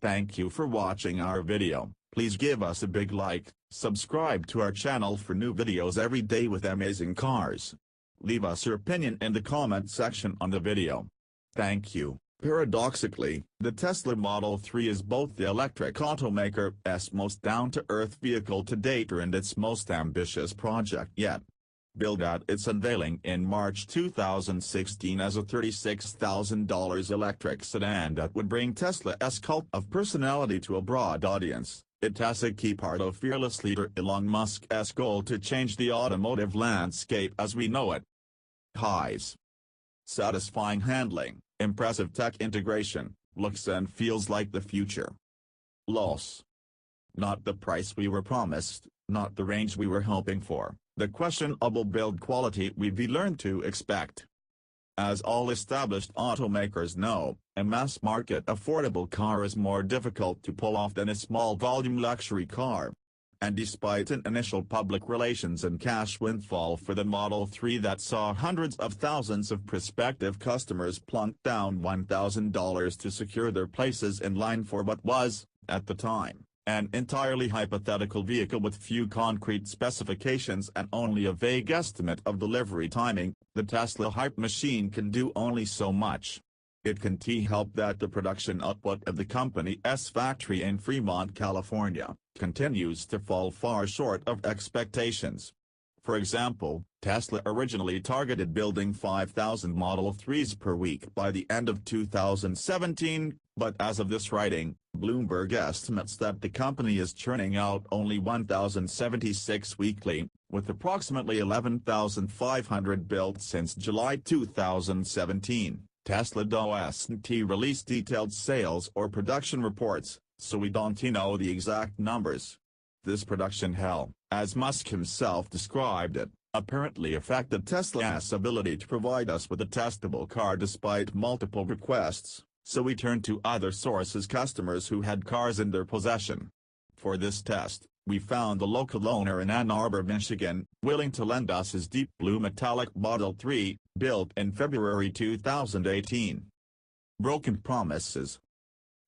Thank you for watching our video. Please give us a big like, subscribe to our channel for new videos every day with amazing cars. Leave us your opinion in the comment section on the video. Thank you. Paradoxically, the Tesla Model 3 is both the electric automaker's most down-to-earth vehicle to date and its most ambitious project yet. Billed at its unveiling in March 2016 as a $36,000 electric sedan that would bring Tesla's cult of personality to a broad audience, it has a key part of fearless leader Elon Musk's goal to change the automotive landscape as we know it. Highs. Satisfying handling, impressive tech integration, looks and feels like the future. Loss. Not the price we were promised, not the range we were hoping for, the questionable build quality we've learned to expect. As all established automakers know, a mass-market affordable car is more difficult to pull off than a small-volume luxury car. And despite an initial public relations and cash windfall for the Model 3 that saw hundreds of thousands of prospective customers plunk down $1,000 to secure their places in line for what was, at the time, an entirely hypothetical vehicle with few concrete specifications and only a vague estimate of delivery timing, the Tesla hype machine can do only so much. It can help that the production output of the company's factory in Fremont, California, continues to fall far short of expectations. For example, Tesla originally targeted building 5,000 Model 3s per week by the end of 2017, but as of this writing, Bloomberg estimates that the company is churning out only 1,076 weekly, with approximately 11,500 built since July 2017. Tesla doesn't release detailed sales or production reports, so we don't know the exact numbers. This production hell, as Musk himself described it, apparently affected Tesla's ability to provide us with a testable car despite multiple requests, so we turned to other sources, customers who had cars in their possession. For this test, we found a local owner in Ann Arbor, Michigan, willing to lend us his deep blue metallic Model 3, built in February 2018. Broken promises.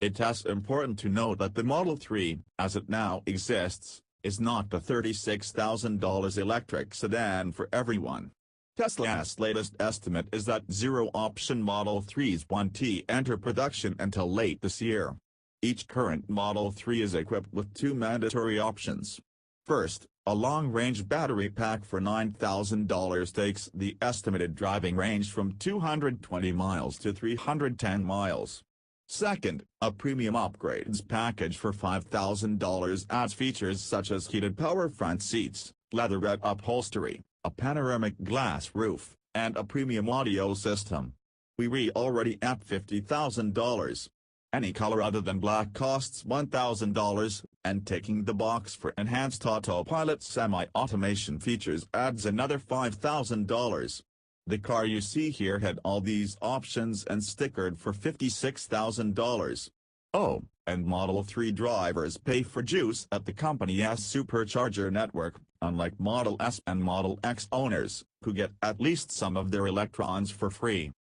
It's important to note that the Model 3, as it now exists, is not the $36,000 electric sedan for everyone. Tesla's latest estimate is that zero-option Model 3s won't enter production until late this year. Each current Model 3 is equipped with two mandatory options. First, a long-range battery pack for $9,000 takes the estimated driving range from 220 miles to 310 miles. Second, a premium upgrades package for $5,000 adds features such as heated power front seats, leatherette upholstery, a panoramic glass roof, and a premium audio system. We're already at $50,000. Any color other than black costs $1,000, and taking the box for enhanced autopilot semi-automation features adds another $5,000. The car you see here had all these options and stickered for $56,000. Oh, and Model 3 drivers pay for juice at the company's supercharger network, unlike Model S and Model X owners, who get at least some of their electrons for free.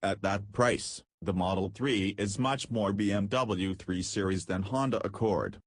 At that price, the Model 3 is much more BMW 3 Series than Honda Accord.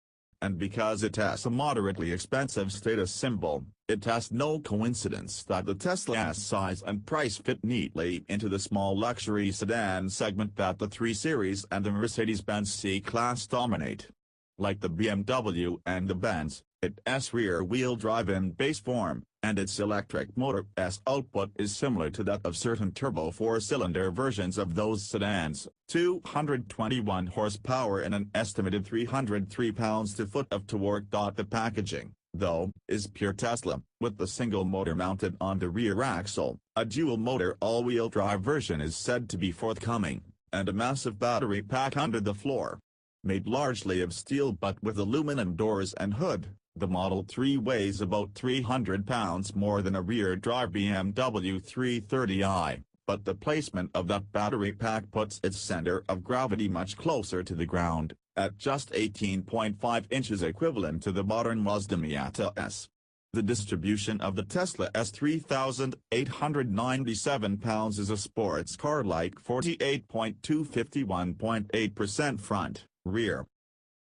And because it has a moderately expensive status symbol, it has no coincidence that the Tesla's size and price fit neatly into the small luxury sedan segment that the 3 Series and the Mercedes-Benz C-Class dominate. Like the BMW and the Benz, its rear-wheel drive in base form, and its electric motor's output is similar to that of certain turbo 4-cylinder versions of those sedans, 221 horsepower and an estimated 303 pounds-to-foot of torque. The packaging, though, is pure Tesla, with the single motor mounted on the rear axle. A dual-motor all-wheel drive version is said to be forthcoming, and a massive battery pack under the floor. Made largely of steel but with aluminum doors and hood, the Model 3 weighs about 300 pounds more than a rear-drive BMW 330i, but the placement of that battery pack puts its center of gravity much closer to the ground, at just 18.5 inches, equivalent to the modern Mazda Miata S. The distribution of the Tesla S 3,897 pounds is a sports car-like 48.2 51.8% front, Rear.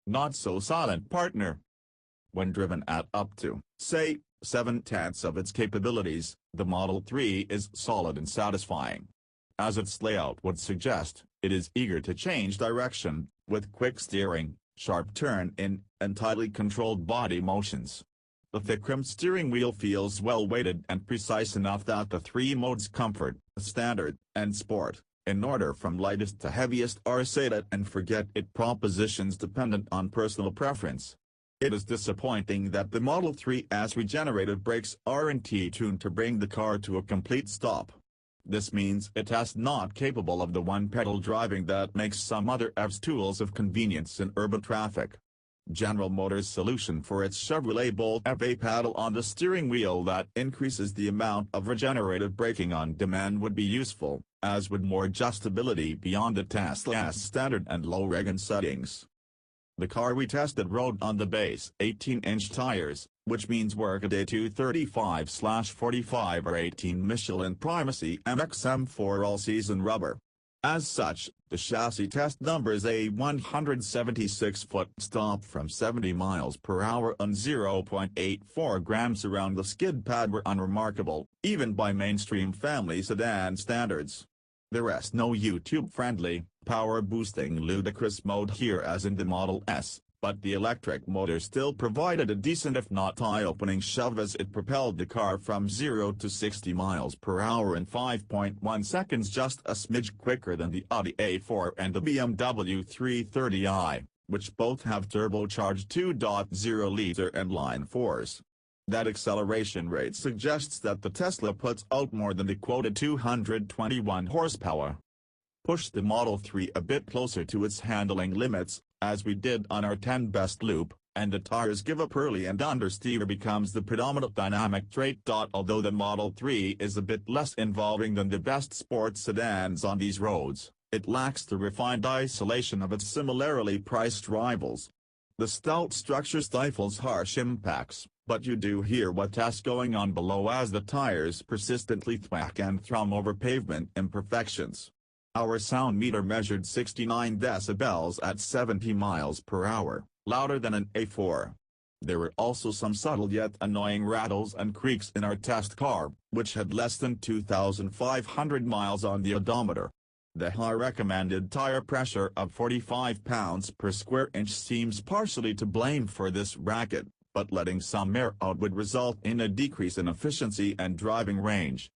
Not so silent partner. When driven at up to, say, 7/10 of its capabilities, the Model 3 is solid and satisfying. As its layout would suggest, it is eager to change direction, with quick steering, sharp turn-in, and tightly controlled body motions. The thick-rimmed steering wheel feels well-weighted and precise enough that the three modes Comfort, Standard, and Sport, in order from lightest to heaviest, are set it and forget it propositions dependent on personal preference. It is disappointing that the Model 3's regenerative brakes aren't tuned to bring the car to a complete stop. This means it is not capable of the one-pedal driving that makes some other EVs tools of convenience in urban traffic. General Motors' solution for its Chevrolet Bolt EV, a paddle on the steering wheel that increases the amount of regenerative braking on demand, would be useful, as would more adjustability beyond the Tesla's standard and low regen settings. The car we tested rode on the base 18-inch tires, which means workaday 235/45 or 18 Michelin Primacy MXM4 all-season rubber. As such, the chassis test numbers a 176-foot stop from 70 miles per hour on 0.84 grams around the skid pad were unremarkable, even by mainstream family sedan standards. There is no YouTube-friendly, power-boosting ludicrous mode here as in the Model S, but the electric motor still provided a decent if not eye-opening shove as it propelled the car from 0 to 60 miles per hour in 5.1 seconds, just a smidge quicker than the Audi A4 and the BMW 330i, which both have turbocharged 2.0-liter inline fours. That acceleration rate suggests that the Tesla puts out more than the quoted 221 horsepower. Push the Model 3 a bit closer to its handling limits, as we did on our 10 best loop, and the tires give up early and understeer becomes the predominant dynamic trait. Although the Model 3 is a bit less involving than the best sports sedans on these roads, it lacks the refined isolation of its similarly priced rivals. The stout structure stifles harsh impacts, but you do hear what is going on below as the tires persistently thwack and thrum over pavement imperfections. Our sound meter measured 69 decibels at 70 miles per hour, louder than an A4. There were also some subtle yet annoying rattles and creaks in our test car, which had less than 2,500 miles on the odometer. The high recommended tire pressure of 45 pounds per square inch seems partially to blame for this racket, but letting some air out would result in a decrease in efficiency and driving range.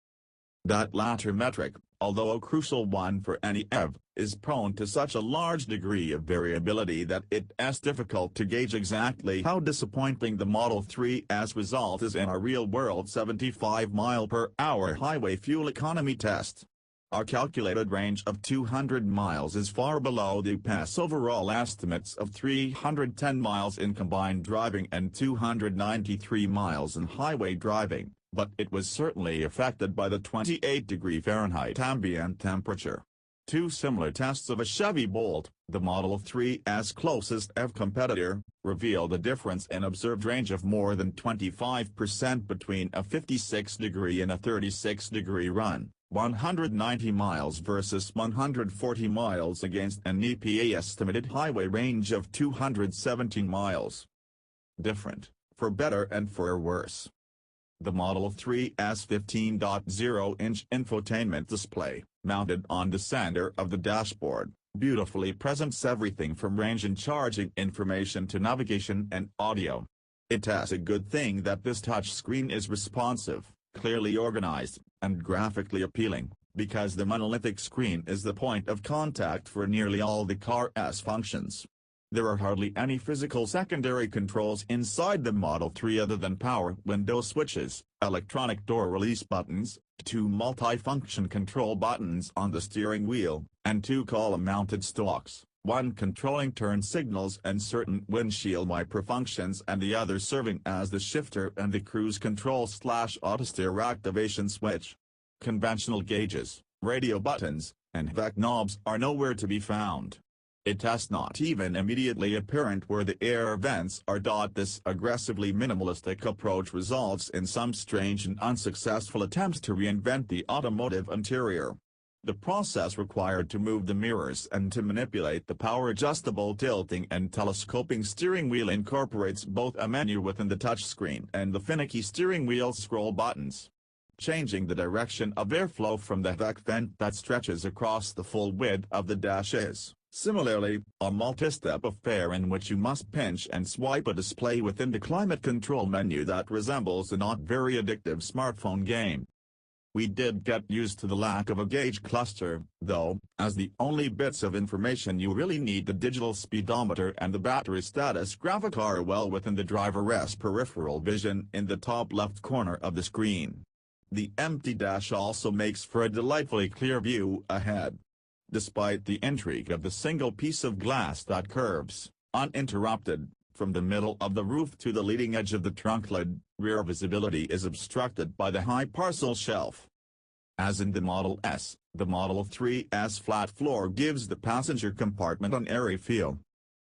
That latter metric, although a crucial one for any EV, is prone to such a large degree of variability that it is difficult to gauge exactly how disappointing the Model 3's result is in a real-world 75-mile-per-hour highway fuel economy test. Our calculated range of 200 miles is far below the PAS overall estimates of 310 miles in combined driving and 293 miles in highway driving, but it was certainly affected by the 28° Fahrenheit ambient temperature. Two similar tests of a Chevy Bolt, the Model 3's closest EV competitor, revealed a difference in observed range of more than 25% between a 56° and a 36° run. 190 miles versus 140 miles against an EPA estimated highway range of 217 miles. Different, for better and for worse. The Model 3's 15.0-inch infotainment display, mounted on the center of the dashboard, beautifully presents everything from range and charging information to navigation and audio. It is a good thing that this touchscreen is responsive, clearly organized, and graphically appealing, because the monolithic screen is the point of contact for nearly all the car's functions. There are hardly any physical secondary controls inside the Model 3 other than power window switches, electronic door release buttons, two multi-function control buttons on the steering wheel, and two column-mounted stalks, one controlling turn signals and certain windshield wiper functions and the other serving as the shifter and the cruise control/autosteer activation switch. Conventional gauges, radio buttons, and VEC knobs are nowhere to be found. It is not even immediately apparent where the air vents are. This aggressively minimalistic approach results in some strange and unsuccessful attempts to reinvent the automotive interior. The process required to move the mirrors and to manipulate the power-adjustable tilting and telescoping steering wheel incorporates both a menu within the touchscreen and the finicky steering wheel scroll buttons, changing the direction of airflow from the HVAC vent that stretches across the full width of the dash is, similarly, a multi-step affair in which you must pinch and swipe a display within the climate control menu that resembles a not very addictive smartphone game. We did get used to the lack of a gauge cluster, though, as the only bits of information you really need, the digital speedometer and the battery status graphic, are well within the driver's peripheral vision in the top left corner of the screen. The empty dash also makes for a delightfully clear view ahead. Despite the intrigue of the single piece of glass that curves, uninterrupted, from the middle of the roof to the leading edge of the trunk lid, rear visibility is obstructed by the high parcel shelf. As in the Model S, the Model 3's flat floor gives the passenger compartment an airy feel.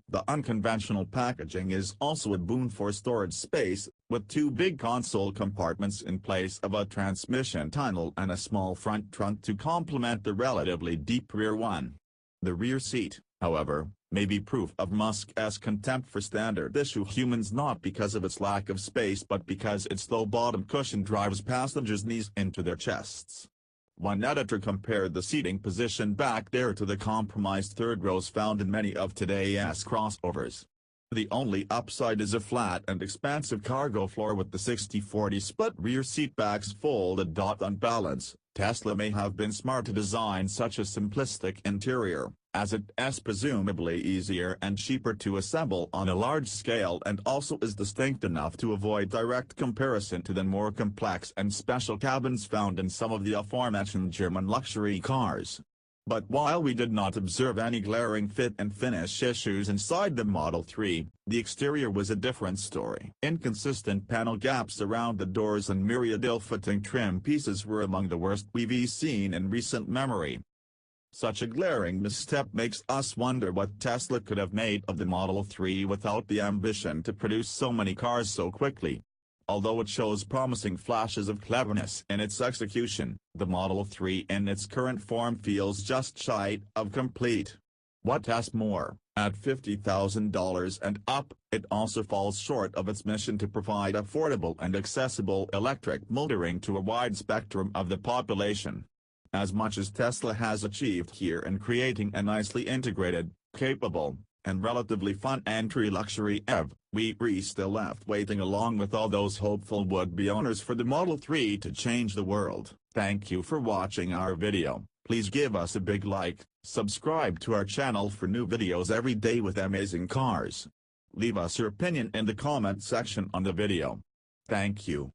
The unconventional packaging is also a boon for storage space, with two big console compartments in place of a transmission tunnel and a small front trunk to complement the relatively deep rear one. The rear seat, however, may be proof of Musk's contempt for standard-issue humans, not because of its lack of space but because its low-bottom cushion drives passengers' knees into their chests. One editor compared the seating position back there to the compromised third rows found in many of today's crossovers. The only upside is a flat and expansive cargo floor with the 60-40 split rear seatbacks folded. On balance, Tesla may have been smart to design such a simplistic interior, as it is presumably easier and cheaper to assemble on a large scale and also is distinct enough to avoid direct comparison to the more complex and special cabins found in some of the aforementioned German luxury cars. But while we did not observe any glaring fit and finish issues inside the Model 3, the exterior was a different story. Inconsistent panel gaps around the doors and myriad ill-fitting trim pieces were among the worst we've seen in recent memory. Such a glaring misstep makes us wonder what Tesla could have made of the Model 3 without the ambition to produce so many cars so quickly. Although it shows promising flashes of cleverness in its execution, the Model 3 in its current form feels just shy of complete. What's more, at $50,000 and up, it also falls short of its mission to provide affordable and accessible electric motoring to a wide spectrum of the population. As much as Tesla has achieved here in creating a nicely integrated, capable, and relatively fun entry luxury EV, we're still left waiting along with all those hopeful would-be owners for the Model 3 to change the world. Thank you for watching our video. Please give us a big like, subscribe to our channel for new videos every day with amazing cars. Leave us your opinion in the comment section on the video. Thank you.